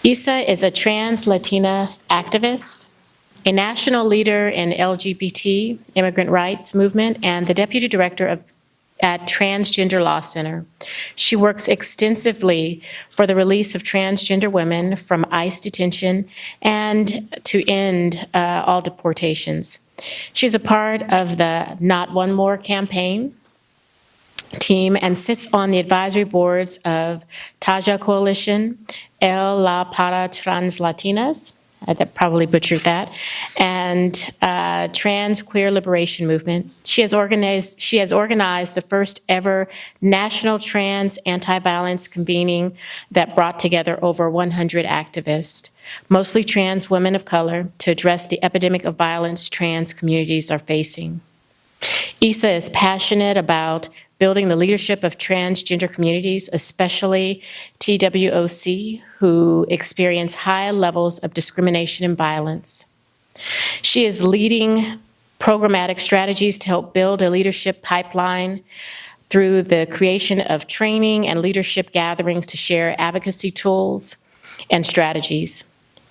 Isa is a trans Latina activist, a national leader in LGBT immigrant rights movement, and the deputy director at Transgender Law Center. She works extensively for the release of transgender women from ICE detention and to end all deportations. She's a part of the Not One More campaign team and sits on the advisory boards of Taja Coalition, El La Para Trans Latinas, I probably butchered that, and Trans Queer Liberation Movement. She has organized the first ever national trans anti-violence convening that brought together over 100 activists, mostly trans women of color, to address the epidemic of violence trans communities are facing. Isa is passionate about building the leadership of transgender communities, especially TWOC, who experience high levels of discrimination and violence. She is leading programmatic strategies to help build a leadership pipeline through the creation of training and leadership gatherings to share advocacy tools and strategies.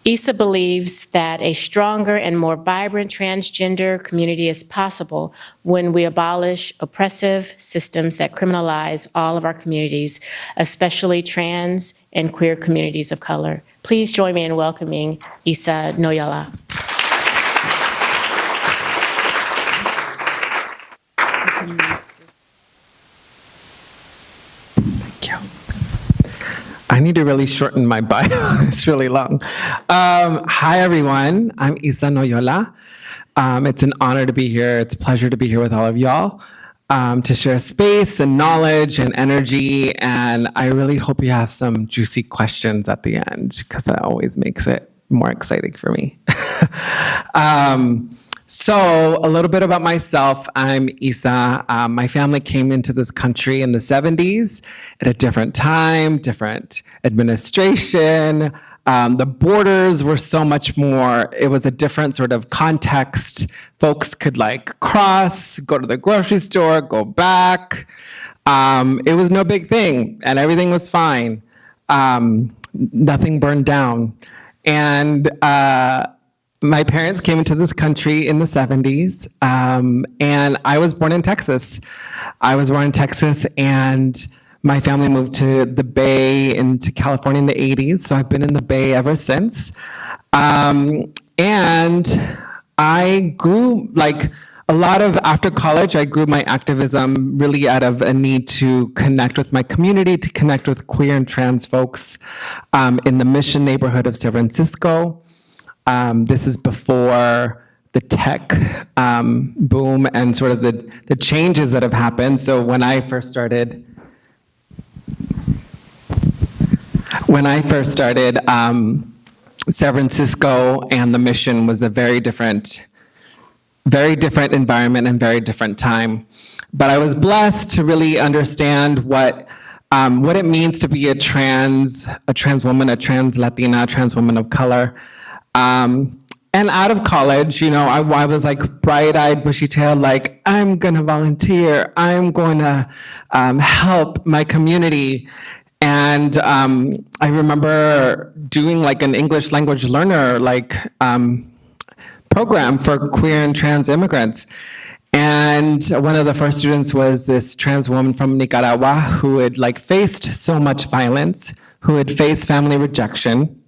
Isa believes that a stronger and more vibrant transgender community is possible when we abolish oppressive systems that criminalize all of our communities, especially trans and queer communities of color. Please join me in welcoming Isa Noyola. Thank you. I need to really shorten my bio. It's really long. Hi, everyone. I'm Isa Noyola. It's an honor to be here. It's a pleasure to be here with all of y'all to share space and knowledge and energy. And I really hope you have some juicy questions at the end, because that always makes it more exciting for me. So a little bit about myself. I'm Isa. My family came into this country in the 70s at a different time, different administration. The borders were so much more, it was a different sort of context. Folks could like cross, go to the grocery store, go back. It was no big thing and everything was fine. Nothing burned down. And my parents came into this country in the 70s, and I was born in Texas. And my family moved to the Bay into California in the 80s, so I've been in the Bay ever since. And I grew, like a lot of, after college, I grew my activism really out of a need to connect with my community, to connect with queer and trans folks in the Mission neighborhood of San Francisco. This is before the tech boom and sort of the changes that have happened. So when I first started, San Francisco and the Mission was a very different environment and very different time. But I was blessed to really understand what it means to be a trans woman, a trans Latina, a trans woman of color. And out of college, you know, I was like bright-eyed, bushy-tailed, like, I'm gonna volunteer, I'm going to help my community. And I remember doing like an English language learner program for queer and trans immigrants. And one of the first students was this trans woman from Nicaragua who had like faced so much violence, who had faced family rejection.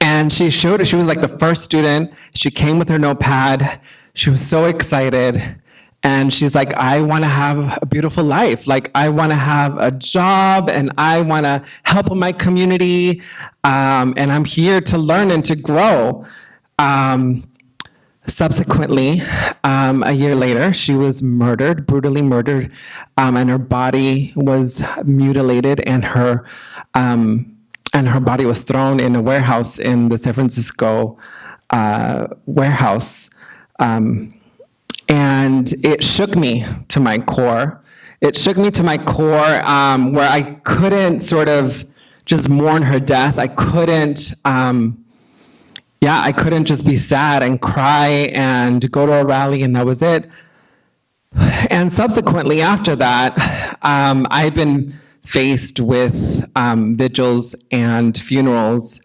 And she was like the first student. She came with her notepad. She was so excited. And she's like, I want to have a beautiful life. Like, I want to have a job and I want to help my community. And I'm here to learn and to grow. Subsequently, a year later, she was murdered, brutally murdered, and her body was mutilated, and her body was thrown in a warehouse in the San Francisco warehouse. And it shook me to my core. Where I couldn't sort of just mourn her death. I couldn't just be sad and cry and go to a rally and that was it. And subsequently after that, I've been faced with vigils and funerals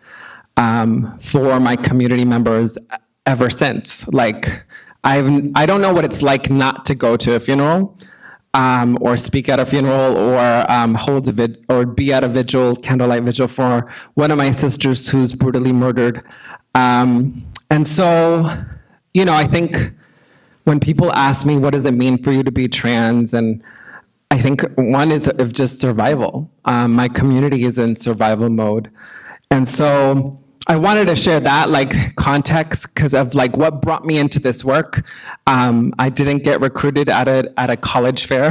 for my community members ever since. Like, I don't know what it's like not to go to a funeral, or speak at a funeral, or hold or be at a vigil, candlelight vigil for one of my sisters who's brutally murdered. And so, you know, I think when people ask me, what does it mean for you to be trans? And I think one is of just survival. My community is in survival mode. And so I wanted to share that like context because of like what brought me into this work. I didn't get recruited at a college fair.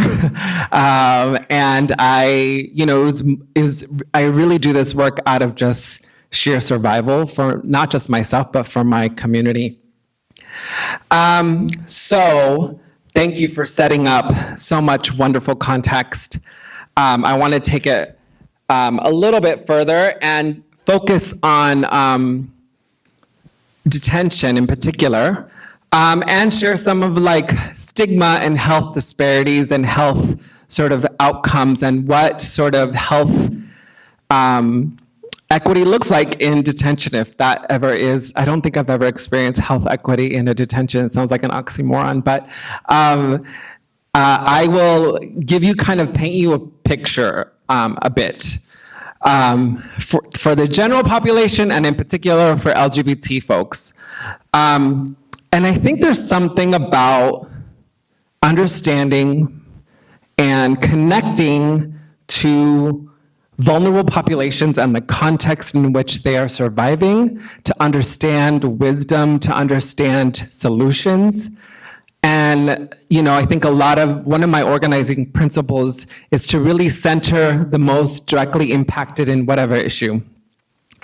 And I, you know, I really do this work out of just sheer survival for not just myself, but for my community. So thank you for setting up so much wonderful context. I want to take it a little bit further and focus on detention in particular, and share some of like stigma and health disparities and health sort of outcomes and what sort of health equity looks like in detention, if that ever is. I don't think I've ever experienced health equity in a detention. It sounds like an oxymoron, but I will give you paint you a picture a bit. For the general population and in particular for LGBT folks. And I think there's something about understanding and connecting to vulnerable populations and the context in which they are surviving, to understand wisdom, to understand solutions. And, you know, I think one of my organizing principles is to really center the most directly impacted in whatever issue.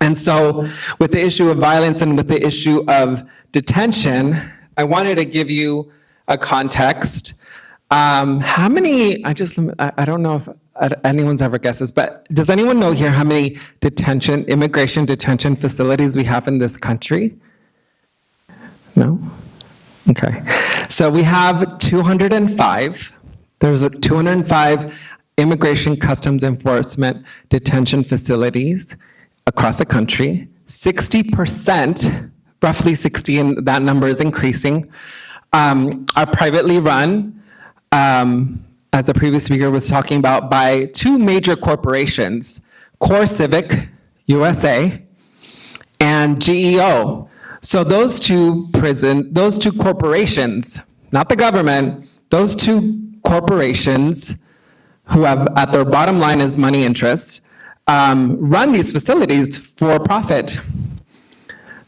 And so with the issue of violence and with the issue of detention, I wanted to give you a context. How many, I don't know if anyone's ever guessed this, but does anyone know here how many immigration detention facilities we have in this country? No? Okay, so we have 205. There's 205 immigration customs enforcement detention facilities across the country. 60%, roughly 60, and that number is increasing, are privately run, as the previous speaker was talking about, by two major corporations, Core Civic USA and GEO. So those two corporations, not the government, those two corporations who have at their bottom line is money interests, run these facilities for profit.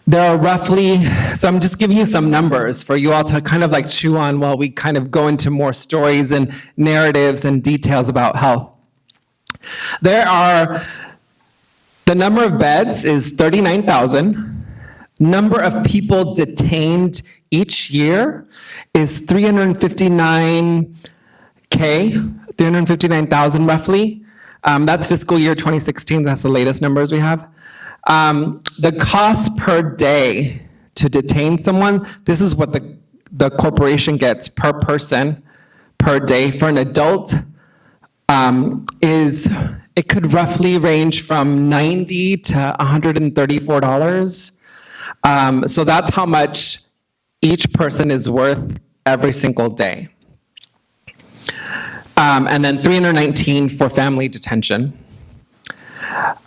There are roughly, so I'm just giving you some numbers for you all to kind of like chew on while we kind of go into more stories and narratives and details about health. The number of beds is 39,000. Number of people detained each year is 359,000 roughly. That's fiscal year 2016, that's the latest numbers we have. The cost per day to detain someone, this is what the corporation gets per person per day. For an adult, it could roughly range from $90 to $134. So that's how much each person is worth every single day. And then 319 for family detention.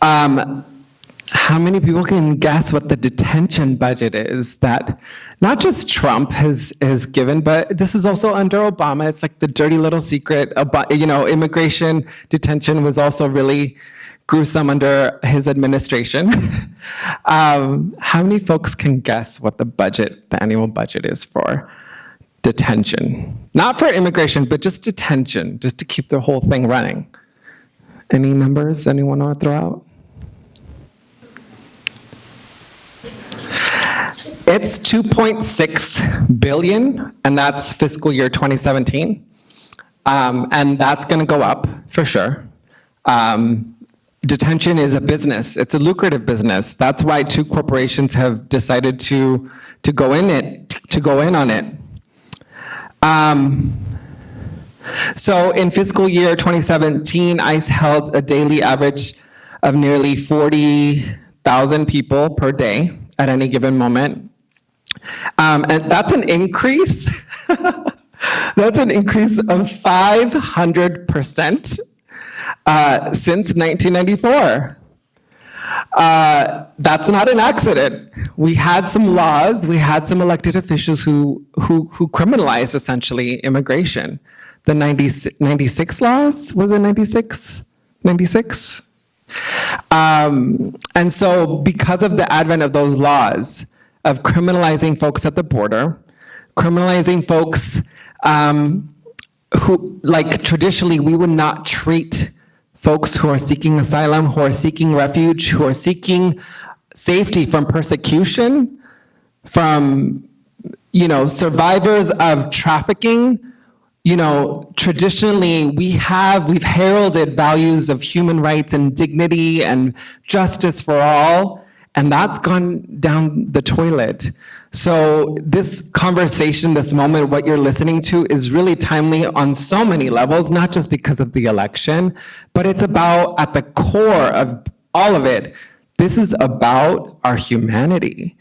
How many people can guess what the detention budget is that not just Trump has given, but this is also under Obama. It's like the dirty little secret. You know, immigration detention was also really gruesome under his administration. How many folks can guess what the annual budget is for detention? Not for immigration, but just detention, just to keep the whole thing running. Any numbers anyone want to throw out? It's 2.6 billion, and that's fiscal year 2017. And that's going to go up for sure. Detention is a business. It's a lucrative business. That's why two corporations have decided to go in on it. So in fiscal year 2017, ICE held a daily average of nearly 40,000 people per day at any given moment. And that's an increase. That's an increase of 500% since 1994. That's not an accident. We had some laws, we had some elected officials who criminalized essentially immigration. The 96 laws, was it 96? 96? And so because of the advent of those laws, of criminalizing folks at the border, criminalizing folks who, like traditionally, we would not treat folks who are seeking asylum, who are seeking refuge, who are seeking safety from persecution, from, survivors of trafficking. Traditionally, we've heralded values of human rights and dignity and justice for all, and that's gone down the toilet. So this conversation, this moment, what you're listening to is really timely on so many levels, not just because of the election, but it's about, at the core of all of it, this is about our humanity.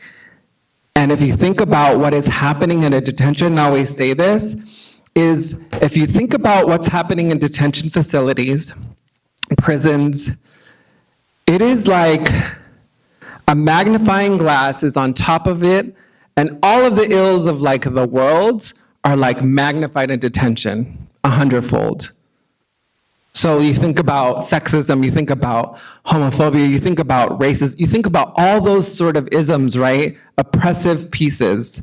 And if you think about what is happening in a detention, and I always say this, is if you think about what's happening in detention facilities, prisons, it is like a magnifying glass is on top of it, and all of the ills of like the world are like magnified in detention 100-fold. So you think about sexism, you think about homophobia, you think about racism, you think about all those sort of isms, right? Oppressive pieces.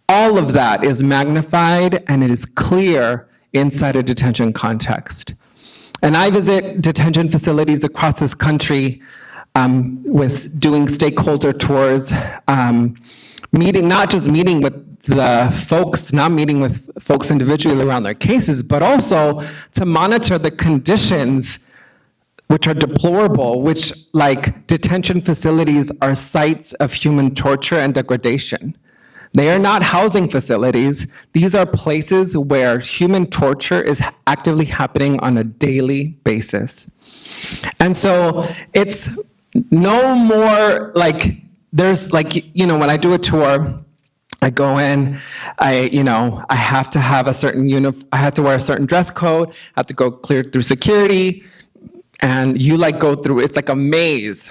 All of that is magnified and it is clear inside a detention context. And I visit detention facilities across this country with doing stakeholder tours, not just meeting with the folks, not meeting with folks individually around their cases, but also to monitor the conditions which are deplorable, which like detention facilities are sites of human torture and degradation. They are not housing facilities. These are places where human torture is actively happening on a daily basis. And so it's no more like, there's like, when I do a tour, I go in, I have to have a certain I have to wear a certain dress code, I have to go clear through security, and you like go through, it's like a maze.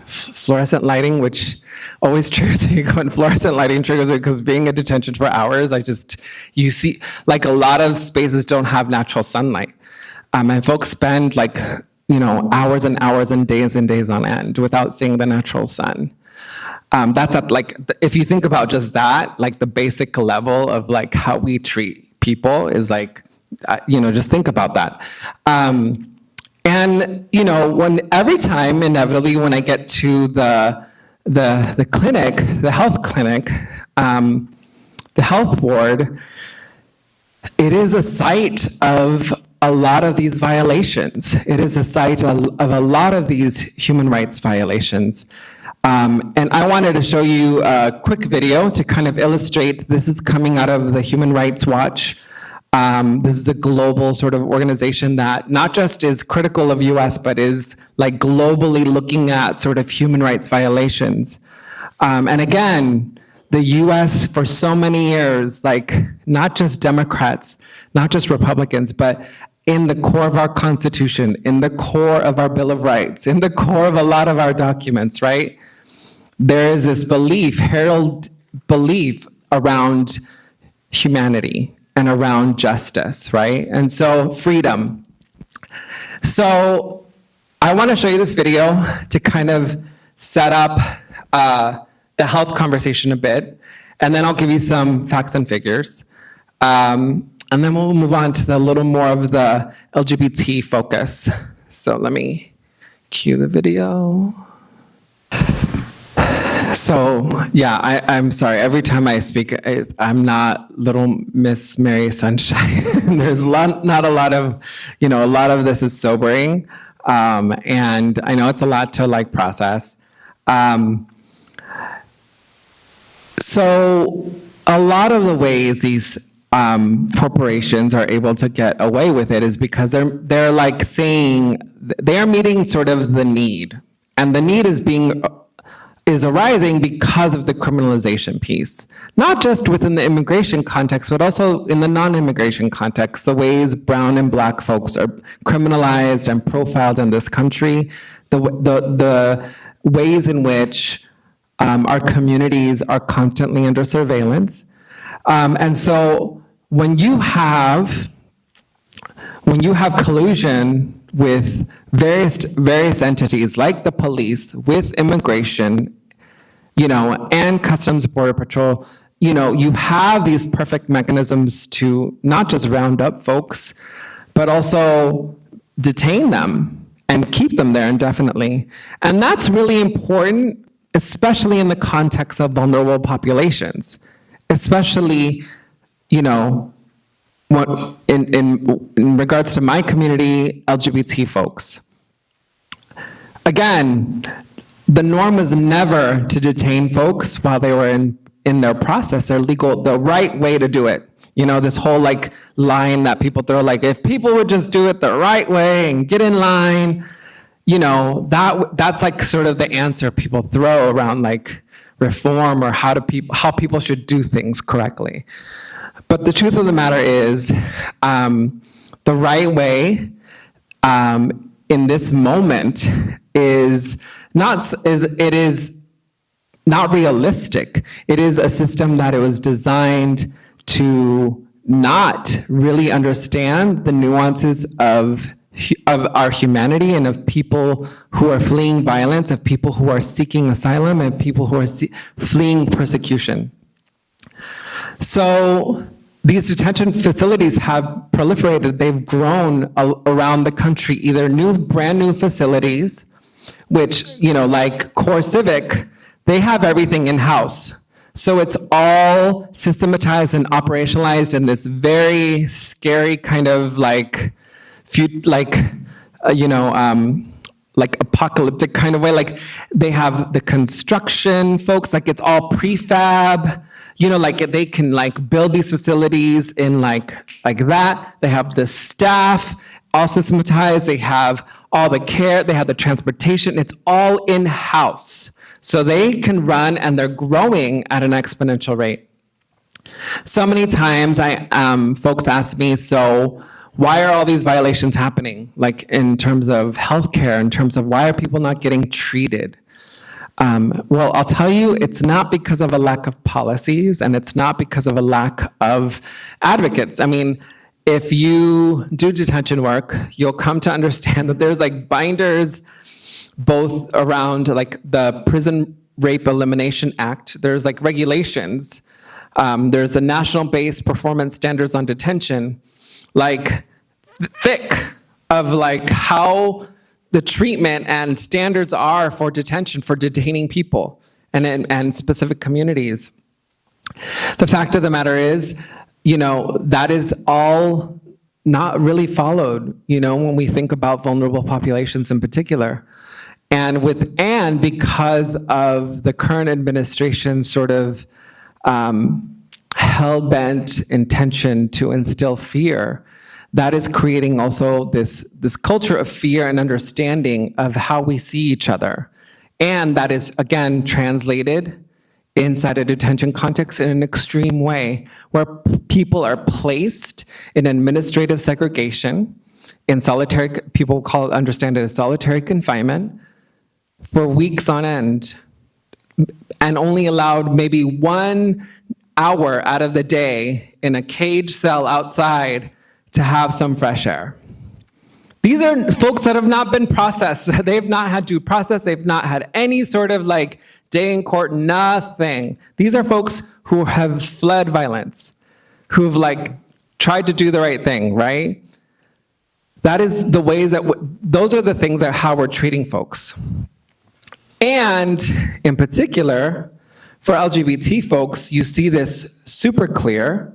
Fluorescent lighting, which always triggers me when fluorescent lighting triggers me, because being in detention for hours, you see, like a lot of spaces don't have natural sunlight. And folks spend like, hours and hours and days on end without seeing the natural sun. That's at like, if you think about just that, like the basic level of like how we treat people is like, just think about that. And every time, inevitably, when I get to the clinic, the health clinic, the health ward, it is a site of a lot of these violations. It is a site of a lot of these human rights violations. And I wanted to show you a quick video to kind of illustrate, this is coming out of the Human Rights Watch. This is a global sort of organization that not just is critical of US, but is like globally looking at sort of human rights violations. And again, the US for so many years, like not just Democrats, not just Republicans, but in the core of our Constitution, in the core of our Bill of Rights, in the core of a lot of our documents, right? There is this belief, herald belief around humanity and around justice, right? And so freedom. So I want to show you this video to kind of set up the health conversation a bit, and then I'll give you some facts and figures. And then we'll move on to the little more of the LGBT focus. So let me cue the video. So yeah, I'm sorry. Every time I speak, I'm not Little Miss Mary Sunshine. There's not a lot of, a lot of this is sobering. And I know it's a lot to like process. So a lot of the ways these corporations are able to get away with it is because they're like saying they're meeting sort of the need, and the need is arising because of the criminalization piece, not just within the immigration context, but also in the non-immigration context, the ways brown and black folks are criminalized and profiled in this country, the ways in which our communities are constantly under surveillance. And so when you have collusion with various entities like the police, with immigration, and Customs Border Patrol, you have these perfect mechanisms to not just round up folks, but also detain them and keep them there indefinitely. And that's really important, especially in the context of vulnerable populations, especially, in regards to my community, LGBT folks. Again, the norm is never to detain folks while they were in their process, their legal, the right way to do it. This whole line that people throw, if people would just do it the right way and get in line, that's sort of the answer people throw around reform or how people should do things correctly. But the truth of the matter is, the right way in this moment is not realistic. It is a system that it was designed to not really understand the nuances of our humanity and of people who are fleeing violence, of people who are seeking asylum, and people who are fleeing persecution. So these detention facilities have proliferated. They've grown around the country, either brand new facilities, which, like Core Civic, they have everything in-house. So it's all systematized and operationalized in this very scary kind of apocalyptic kind of way. They have the construction folks, it's all prefab. They can build these facilities in like that. They have the staff all systematized. They have all the care. They have the transportation. It's all in-house. So they can run, and they're growing at an exponential rate. So many times folks ask me, so why are all these violations happening? In terms of healthcare, in terms of why are people not getting treated? Well, I'll tell you, it's not because of a lack of policies, and it's not because of a lack of advocates. If you do detention work, you'll come to understand that there's binders both around the Prison Rape Elimination Act. There's regulations. There's a national-based performance standards on detention, thick of how the treatment and standards are for detention, for detaining people and specific communities. The fact of the matter is, that is all not really followed, when we think about vulnerable populations in particular. And because of the current administration's sort of hell-bent intention to instill fear, that is creating also this culture of fear and understanding of how we see each other. And that is, again, translated inside a detention context in an extreme way, where people are placed in administrative segregation, in solitary, people understand it as solitary confinement, for weeks on end, and only allowed maybe 1 hour out of the day in a cage cell outside to have some fresh air. These are folks that have not been processed. They've not had due process. They've not had any sort of day in court, nothing. These are folks who have fled violence, who've tried to do the right thing, right? That is the ways those are the things that how we're treating folks. And in particular, for LGBT folks, you see this super clear.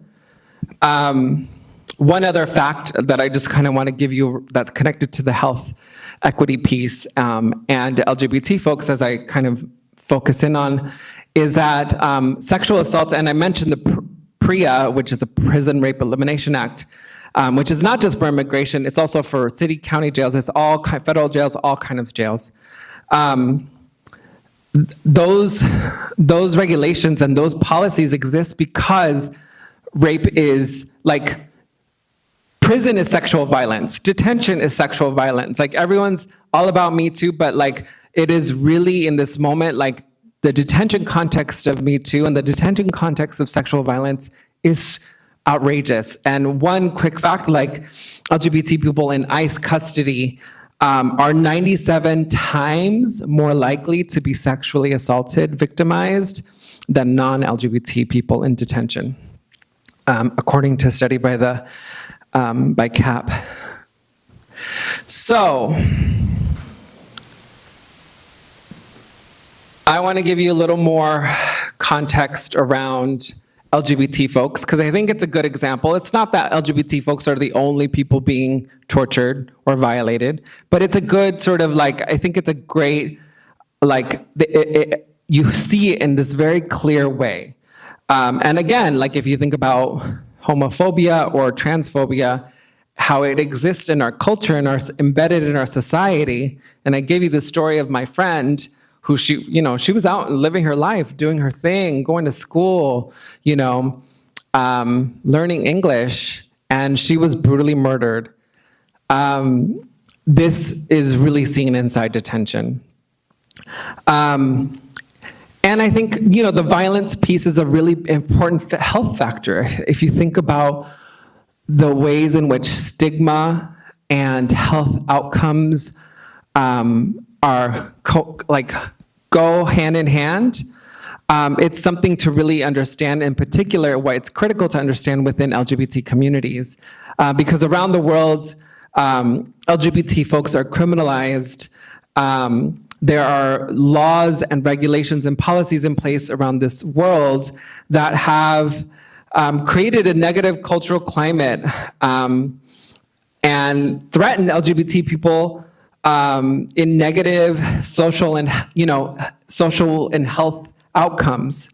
One other fact that I just kind of want to give you that's connected to the health equity piece and LGBT folks, as I kind of focus in on, is that sexual assault, and I mentioned the PREA, which is a Prison Rape Elimination Act, which is not just for immigration, it's also for city, county jails, it's all federal jails, all kind of jails. Those regulations and those policies exist because rape is like, prison is sexual violence, detention is sexual violence. Like everyone's all about Me Too, but like it is really in this moment, like the detention context of Me Too and the detention context of sexual violence is outrageous. And one quick fact, like LGBT people in ICE custody are 97 times more likely to be sexually assaulted, victimized than non-LGBT people in detention, according to a study by CAP. So, I want to give you a little more context around LGBT folks, because I think it's a good example. It's not that LGBT folks are the only people being tortured or violated, but it's a good sort of like, I think it's a great, like, you see it in this very clear way. And again, like if you think about homophobia or transphobia, how it exists in our culture and embedded in our society. And I gave you the story of my friend who she was out living her life, doing her thing, going to school, learning English, and she was brutally murdered. This is really seen inside detention. And I think, the violence piece is a really important health factor. If you think about the ways in which stigma and health outcomes go hand in hand, it's something to really understand, in particular, why it's critical to understand within LGBT communities. Because around the world, LGBT folks are criminalized. There are laws and regulations and policies in place around this world that have created a negative cultural climate and threatened LGBT people in negative social and health outcomes,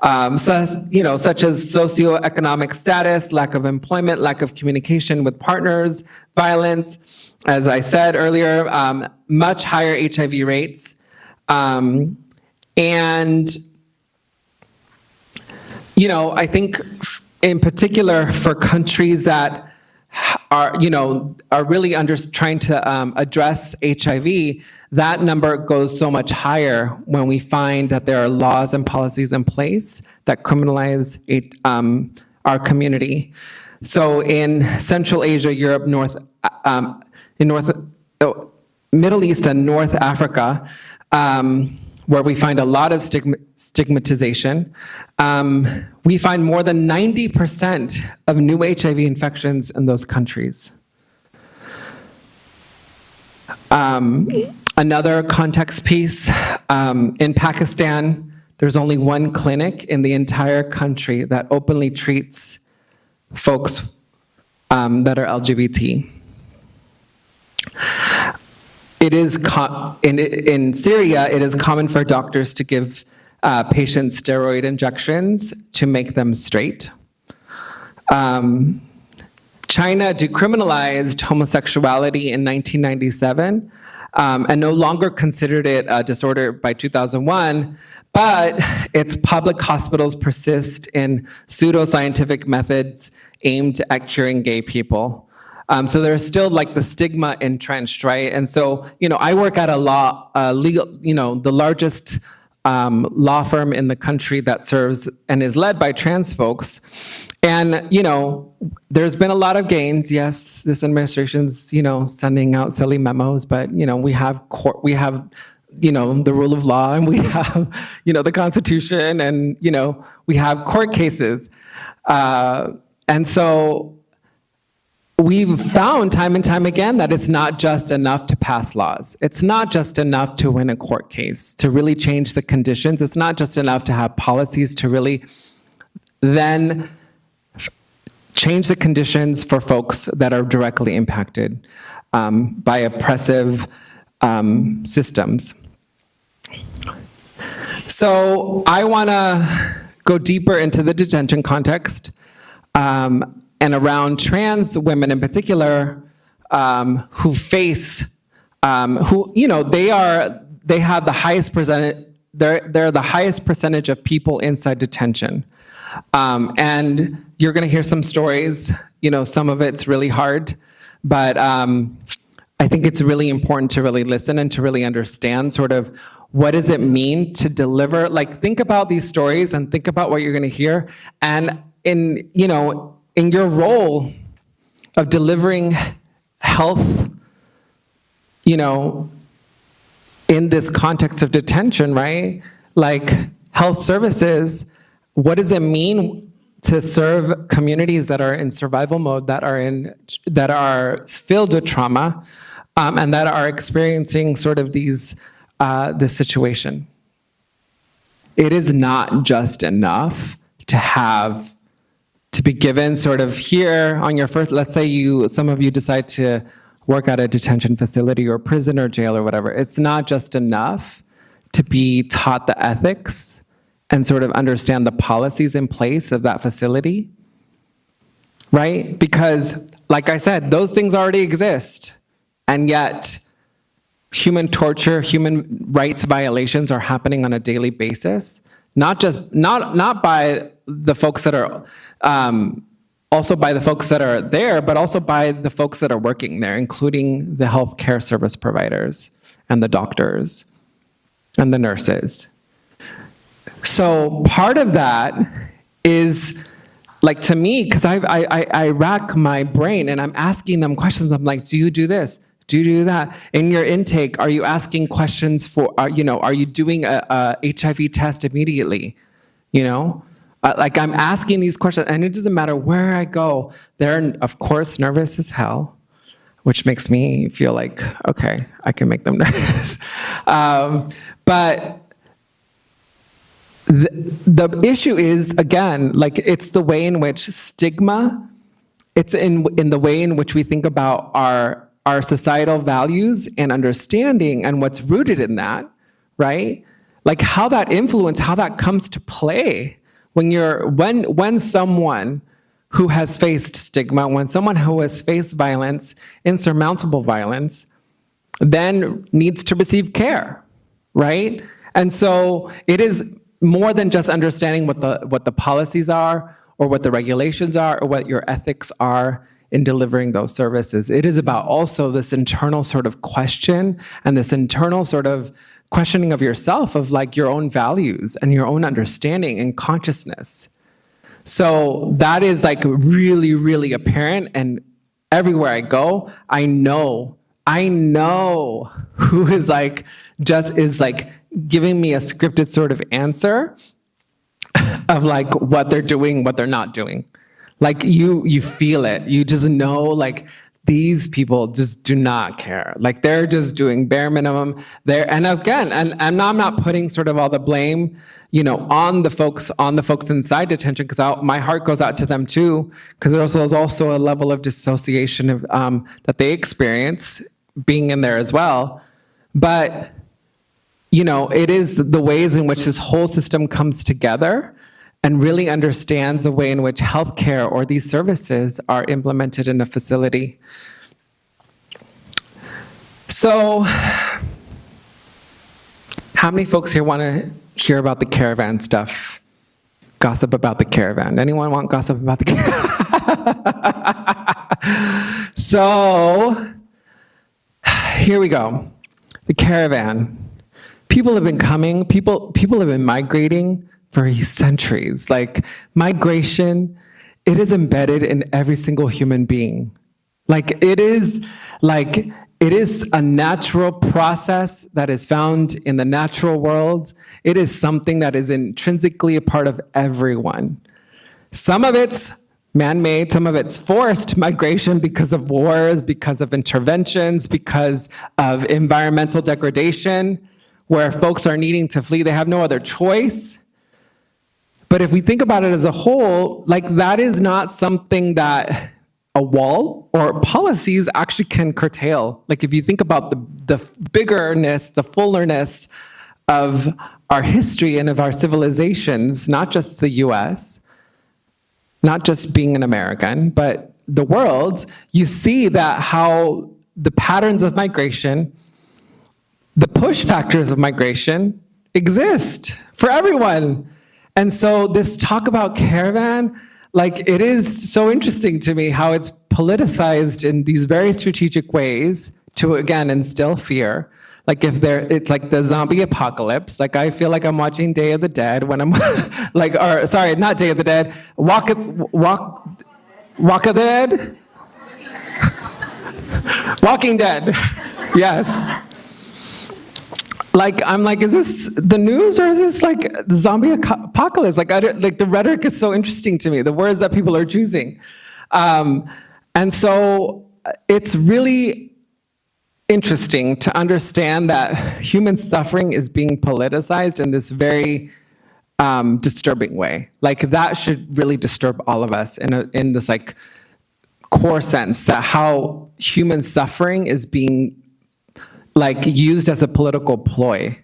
such as socioeconomic status, lack of employment, lack of communication with partners, violence. As I said earlier, much higher HIV rates, and I think in particular for countries that are really trying to address HIV, that number goes so much higher when we find that there are laws and policies in place that criminalize our community. So in Central Asia, Europe, Middle East and North Africa, where we find a lot of stigmatization, we find more than 90% of new HIV infections in those countries. Another context piece, in Pakistan, there's only one clinic in the entire country that openly treats folks that are LGBT. It is in Syria, it is common for doctors to give patients steroid injections to make them straight. China decriminalized homosexuality in 1997 and no longer considered it a disorder by 2001, but its public hospitals persist in pseudoscientific methods aimed at curing gay people. So there's still like the stigma entrenched, right? And so, I work at the largest law firm in the country that serves and is led by trans folks. And, there's been a lot of gains. Yes, this administration's, sending out silly memos, but, we have the rule of law, and we have, the Constitution, and, we have court cases. And so we've found time and time again that it's not just enough to pass laws. It's not just enough to win a court case, to really change the conditions. It's not just enough to have policies to really then change the conditions for folks that are directly impacted by oppressive systems. So I want to go deeper into the detention context, and around trans women in particular, who face, they have the highest percentage, they're the highest percentage of people inside detention. And you're gonna hear some stories, some of it's really hard, but I think it's really important to really listen and to really understand sort of what does it mean to deliver, think about these stories and think about what you're gonna hear. And in your role of delivering health, in this context of detention, right? Like health services, what does it mean to serve communities that are in survival mode, that are filled with trauma, and that are experiencing sort of this situation? It is not just enough to be given sort of here on your first, let's say some of you decide to work at a detention facility or prison or jail or whatever. It's not just enough to be taught the ethics and sort of understand the policies in place of that facility, right? Because, like I said, those things already exist, and yet human torture, human rights violations are happening on a daily basis, not by the folks that are, also by the folks that are there, but also by the folks that are working there, including the healthcare service providers and the doctors and the nurses. So part of that is, to me, because I rack my brain and I'm asking them questions. I'm like, do you do this? Do you do that? In your intake, are you asking questions for, are you doing a HIV test immediately? I'm asking these questions, and it doesn't matter where I go. They're, of course, nervous as hell, which makes me feel like, okay, I can make them nervous. But the issue is, again, it's the way in which stigma, it's in the way in which we think about our societal values and understanding and what's rooted in that, right? How that influence, how that comes to play when someone who has faced stigma, when someone who has faced violence, insurmountable violence, then needs to receive care, right? And so it is more than just understanding what the policies are or what the regulations are or what your ethics are in delivering those services. It is about also this internal sort of question and this internal sort of questioning of yourself, of your own values and your own understanding and consciousness. So that is really, really apparent, and everywhere I go, I know who is giving me a scripted sort of answer of what they're doing, what they're not doing. You feel it. You just know these people just do not care. They're just doing bare minimum. And I'm not putting sort of all the blame, on the folks inside detention, because my heart goes out to them too, because there's also a level of dissociation that they experience being in there as well. But it is the ways in which this whole system comes together and really understands the way in which healthcare or these services are implemented in a facility. So, how many folks here want to hear about the caravan stuff? Gossip about the caravan. Anyone want gossip about the caravan? So, here we go. The caravan. People have been coming, people have been migrating for centuries. Migration, it is embedded in every single human being. It is a natural process that is found in the natural world. It is something that is intrinsically a part of everyone. Some of it's man-made, some of it's forced migration because of wars, because of interventions, because of environmental degradation, where folks are needing to flee. They have no other choice. But if we think about it as a whole, that is not something that a wall or policies actually can curtail. If you think about the biggerness, the fullerness of our history and of our civilizations, not just the US, not just being an American, but the world, you see that how the patterns of migration, the push factors of migration exist for everyone. And so this talk about caravan, like, it is so interesting to me how it's politicized in these very strategic ways to, again, instill fear. Like, it's like the zombie apocalypse. Like, I feel like I'm watching Day of the Dead when I'm like, or sorry, not Day of the Dead, Walk of the Dead? Walking Dead, yes. Like, I'm like, is this the news or is this like the zombie apocalypse? Like, like the rhetoric is so interesting to me, the words that people are choosing. And so it's really interesting to understand that human suffering is being politicized in this very disturbing way. Like, that should really disturb all of us in this like core sense, that how human suffering is being like used as a political ploy.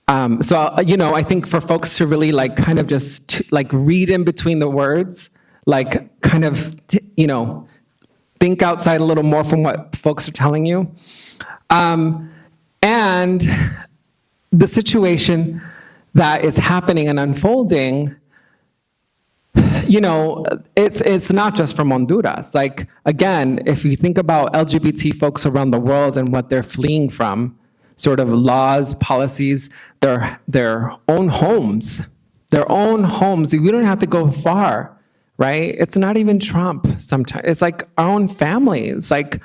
So, I think for folks to really like kind of just like read in between the words, like kind of, think outside a little more from what folks are telling you. And the situation that is happening and unfolding, it's not just from Honduras. Like, again, if you think about LGBT folks around the world and what they're fleeing from, sort of laws, policies, their own homes. We don't have to go far, right? It's not even Trump sometimes. It's like our own families, like,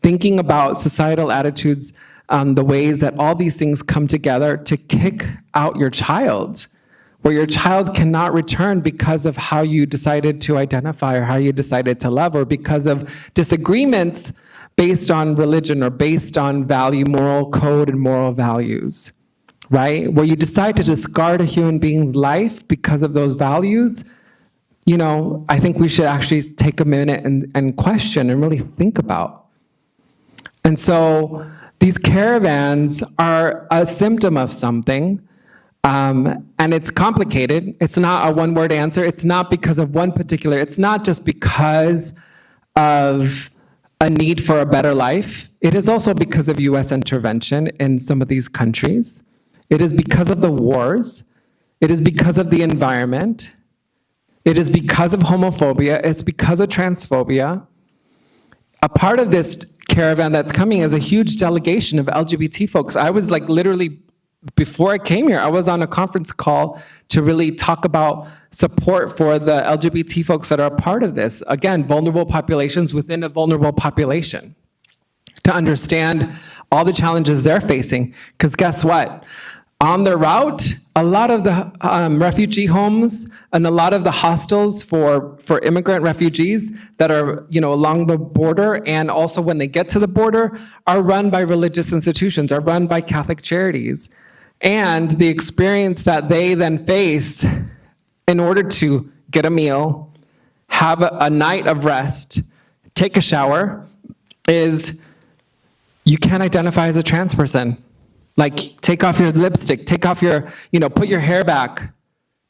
thinking about societal attitudes, the ways that all these things come together to kick out your child, where your child cannot return because of how you decided to identify or how you decided to love, or because of disagreements based on religion or based on moral code and moral values, right? Where you decide to discard a human being's life because of those values, I think we should actually take a minute and question and really think about. And so these caravans are a symptom of something. And it's complicated. It's not a one-word answer. It's not because of one particular, it's not just because of a need for a better life. It is also because of US intervention in some of these countries. It is because of the wars. It is because of the environment. It is because of homophobia. It's because of transphobia. A part of this caravan that's coming is a huge delegation of LGBT folks. I was like literally, before I came here, I was on a conference call to really talk about support for the LGBT folks that are a part of this. Again, vulnerable populations within a vulnerable population, to understand all the challenges they're facing. Because guess what? On their route, a lot of the refugee homes and a lot of the hostels for immigrant refugees that are along the border, and also when they get to the border, are run by religious institutions, are run by Catholic charities. And the experience that they then face in order to get a meal, have a night of rest, take a shower, is you can't identify as a trans person. Like, take off your lipstick, take off your, put your hair back,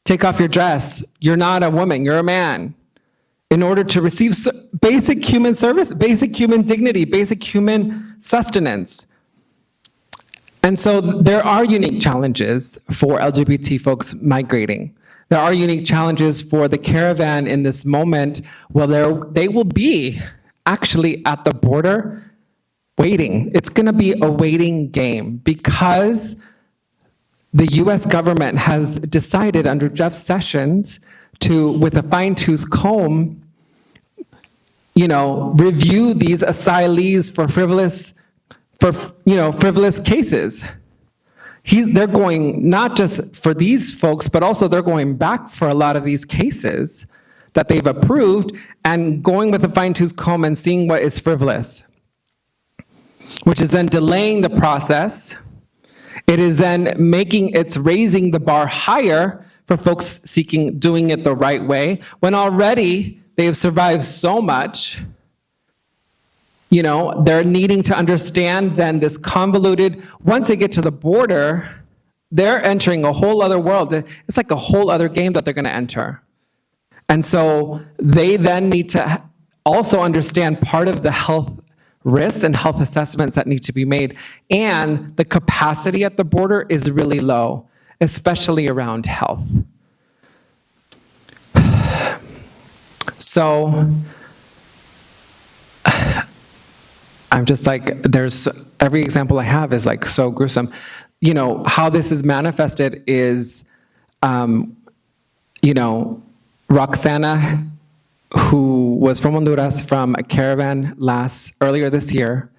take off your dress. You're not a woman, you're a man. In order to receive basic human service, basic human dignity, basic human sustenance. And so there are unique challenges for LGBT folks migrating. There are unique challenges for the caravan in this moment. Well, they will be actually at the border waiting. It's going to be a waiting game because the US government has decided under Jeff Sessions to, with a fine-tooth comb, review these asylees for frivolous cases. They're going not just for these folks, but also they're going back for a lot of these cases that they've approved and going with a fine-tooth comb and seeing what is frivolous, which is then delaying the process. It is then it's raising the bar higher for folks doing it the right way, when already they have survived so much. They're needing to understand then this convoluted, once they get to the border, they're entering a whole other world. It's like a whole other game that they're going to enter. And so they then need to also understand part of the health risks and health assessments that need to be made. And the capacity at the border is really low, especially around health. So I'm just like, there's every example I have is like so gruesome. You know, how this is manifested is, you know, Roxana, who was from Honduras from a caravan earlier this year,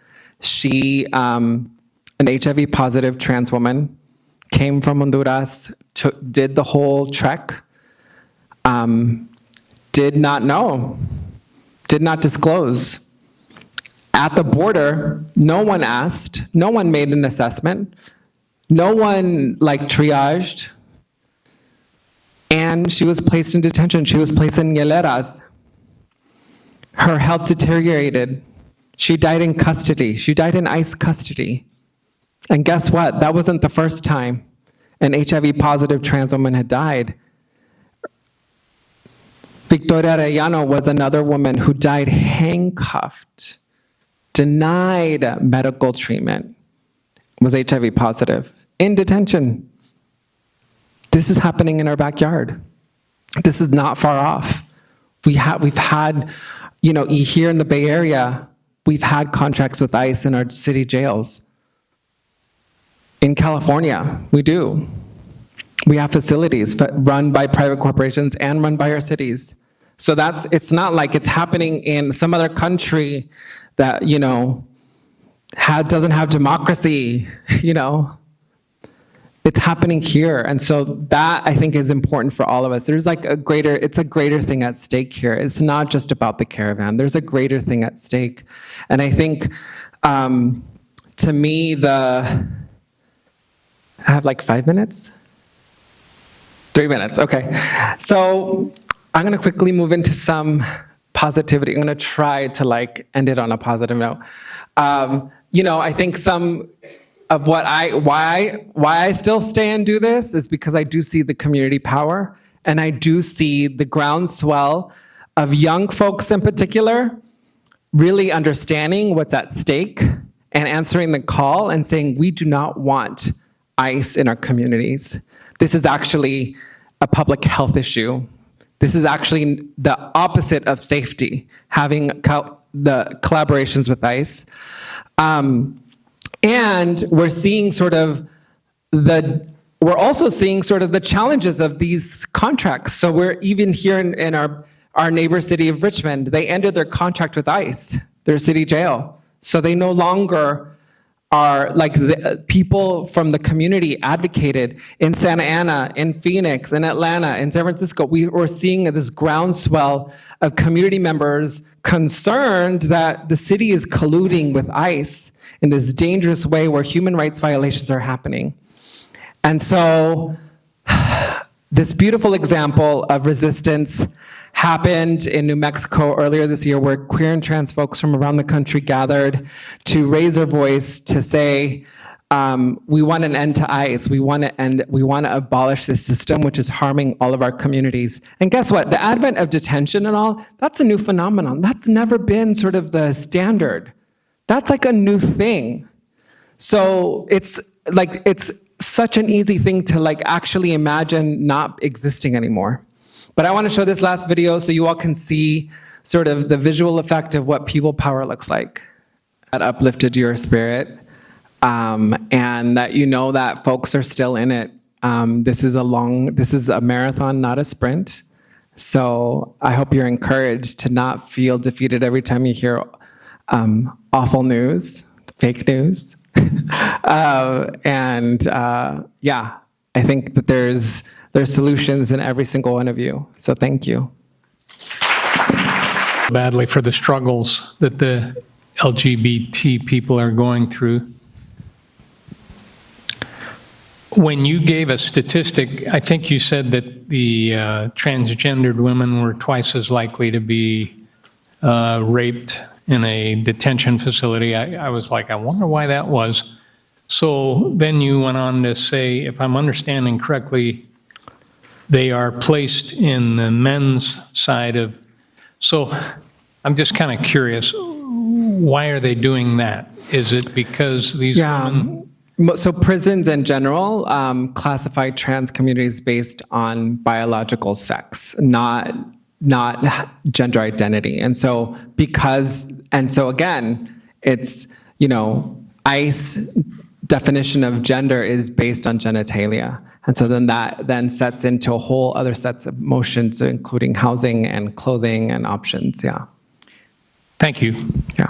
she, an HIV positive trans woman, came from Honduras, did the whole trek, did not know, did not disclose. At the border, no one asked, no one made an assessment, no one like triaged, and she was placed in detention. She was placed in hieleras. Her health deteriorated. She died in custody. She died in ICE custody. And guess what? That wasn't the first time an HIV positive trans woman had died. Victoria Arellano was another woman who died handcuffed, denied medical treatment, was HIV positive, in detention. This is happening in our backyard. This is not far off. We've had, you know, here in the Bay Area, we've had contracts with ICE in our city jails. In California, we do. We have facilities run by private corporations and run by our cities. So it's not like it's happening in some other country that, you know, doesn't have democracy, you know. It's happening here. And so that, I think, is important for all of us. There's like it's a greater thing at stake here. It's not just about the caravan. There's a greater thing at stake. And I think, to me, I have like 5 minutes? 3 minutes, okay. So I'm gonna quickly move into some positivity. I'm gonna try to like end it on a positive note. You know, I think some of why I still stay and do this is because I do see the community power, and I do see the groundswell of young folks in particular really understanding what's at stake and answering the call and saying, we do not want ICE in our communities. This is actually a public health issue. This is actually the opposite of safety, having the collaborations with ICE. And we're seeing we're also seeing sort of the challenges of these contracts. So we're even here in our neighbor city of Richmond, they ended their contract with ICE, their city jail. So they no longer are like the people from the community advocated in Santa Ana, in Phoenix, in Atlanta, in San Francisco. We're seeing this groundswell of community members concerned that the city is colluding with ICE in this dangerous way where human rights violations are happening. And so this beautiful example of resistance happened in New Mexico earlier this year, where queer and trans folks from around the country gathered to raise their voice to say, we want an end to ICE. We want to abolish this system, which is harming all of our communities. And guess what? The advent of detention and all, that's a new phenomenon. That's never been sort of the standard. That's like a new thing. So it's such an easy thing to like actually imagine not existing anymore. But I want to show this last video so you all can see sort of the visual effect of what people power looks like. That uplifted your spirit, and that you know that folks are still in it. This is a marathon, not a sprint. So I hope you're encouraged to not feel defeated every time you hear awful news, fake news. Yeah, I think that there's solutions in every single one of you. So thank you. Badly for the struggles that the LGBT people are going through. When you gave a statistic, I think you said that the transgendered women were twice as likely to be raped in a detention facility. I was like, I wonder why that was. So then you went on to say, if I'm understanding correctly, they are placed in the men's side of, so I'm just kind of curious, why are they doing that? Is it because these women? So prisons in general classify trans communities based on biological sex, not gender identity. And so again, it's, ICE definition of gender is based on genitalia. And so then that then sets into a whole other sets of motions, including housing and clothing and options. Yeah. Thank you. Yeah.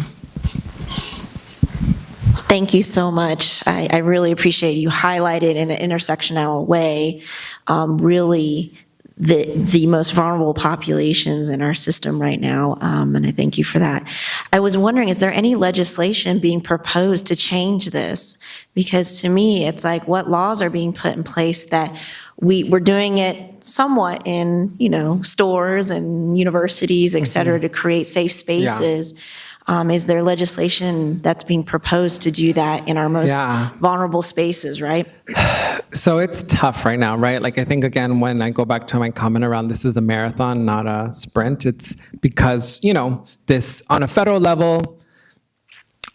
Thank you so much. I really appreciate you highlighted in an intersectional way, really the most vulnerable populations in our system right now, and I thank you for that. I was wondering, is there any legislation being proposed to change this? Because to me, it's like, what laws are being put in place that we're doing it somewhat in, stores and universities, et cetera, to create safe spaces. Is there legislation that's being proposed to do that in our most vulnerable spaces, right? So it's tough right now, right? Like, I think, again, when I go back to my comment around this is a marathon, not a sprint, it's because, this on a federal level,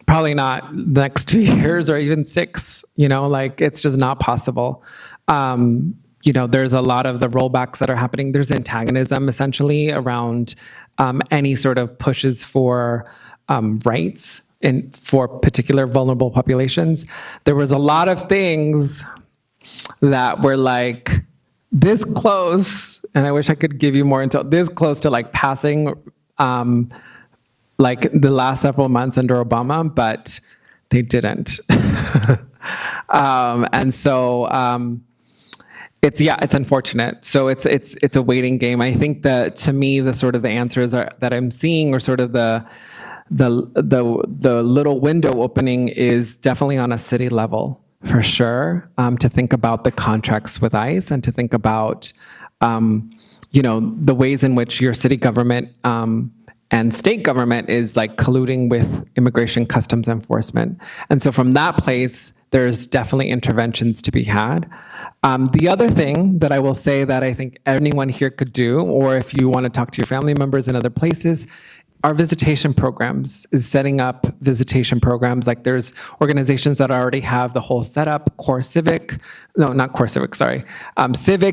probably not the next 2 years or even 6, it's just not possible. There's a lot of the rollbacks that are happening. There's antagonism essentially around any sort of pushes for rights for particular vulnerable populations. There was a lot of things that were like this close, and I wish I could give you more intel, this close to like passing like the last several months under Obama, but they didn't. And so it's unfortunate. So it's a waiting game. I think that, to me, the sort of the answers that I'm seeing, or sort of the little window opening, is definitely on a city level, for sure, to think about the contracts with ICE and to think about, the ways in which your city government and state government is like colluding with immigration customs enforcement. And so from that place, there's definitely interventions to be had. The other thing that I will say that I think anyone here could do, or if you want to talk to your family members in other places, our visitation programs is setting up visitation programs. Like, there's organizations that already have the whole setup. Civic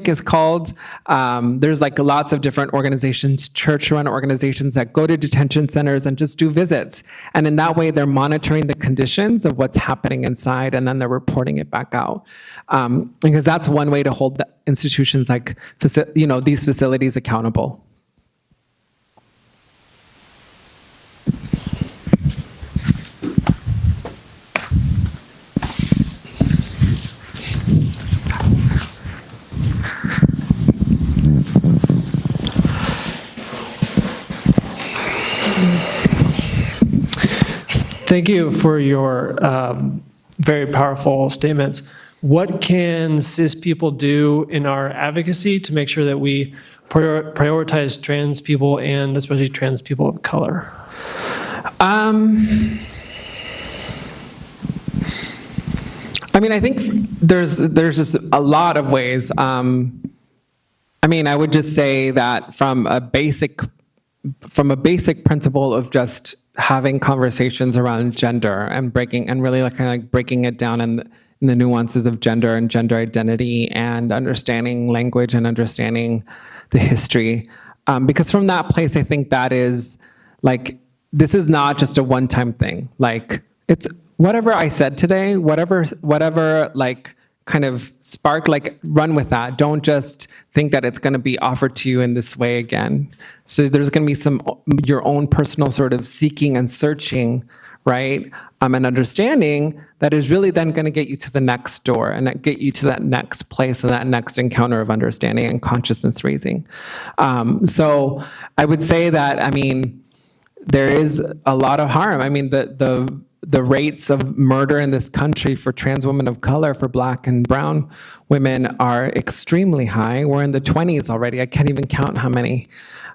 is called. There's like lots of different organizations, church-run organizations that go to detention centers and just do visits. And in that way, they're monitoring the conditions of what's happening inside, and then they're reporting it back out. Because that's one way to hold the institutions like, these facilities accountable. Thank you for your very powerful statements. What can cis people do in our advocacy to make sure that we prioritize trans people, and especially trans people of color? I think there's just a lot of ways. I would just say that from a basic principle of just having conversations around gender and really breaking it down in the nuances of gender and gender identity, and understanding language and understanding the history. Because from that place, I think that is like, this is not just a one-time thing. Like, it's whatever I said today, whatever like kind of spark, like, run with that. Don't just think that it's going to be offered to you in this way again. So there's going to be some your own personal sort of seeking and searching, right? And understanding that is really then going to get you to the next door, and get you to that next place and that next encounter of understanding and consciousness raising. So I would say that, there is a lot of harm. The rates of murder in this country for trans women of color, for Black and brown women, are extremely high. We're in the 20s already. I can't even count how many.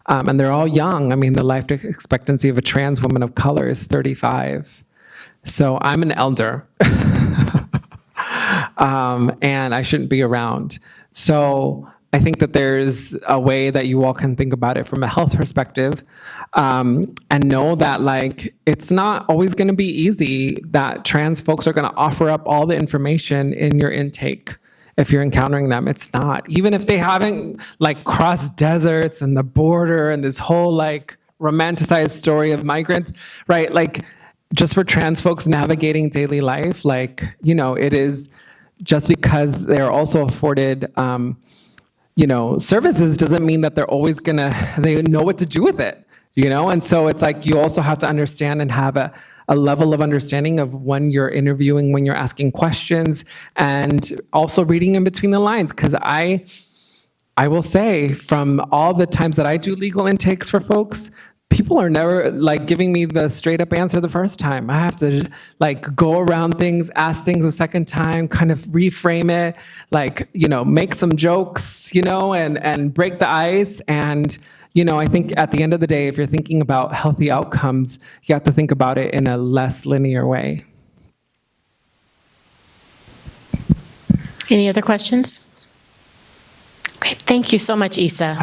And they're all young. The life expectancy of a trans woman of color is 35. So I'm an elder. and I shouldn't be around. So I think that there's a way that you all can think about it from a health perspective, and know that like it's not always going to be easy, that trans folks are going to offer up all the information in your intake. If you're encountering them, it's not. Even if they haven't like crossed deserts and the border and this whole like romanticized story of migrants, right? Like just for trans folks navigating daily life, like, you know, it is just because they're also afforded, you know, services doesn't mean that they're always they know what to do with it, you know? And so it's like you also have to understand and have a level of understanding of when you're interviewing, when you're asking questions, and also reading in between the lines. Because I will say, from all the times that I do legal intakes for folks, people are never like giving me the straight up answer the first time. I have to like go around things, ask things a second time, kind of reframe it, like, you know, make some jokes, you know, and break the ice. And, you know, I think at the end of the day, if you're thinking about healthy outcomes, you have to think about it in a less linear way. Any other questions? Okay, thank you so much, Isa.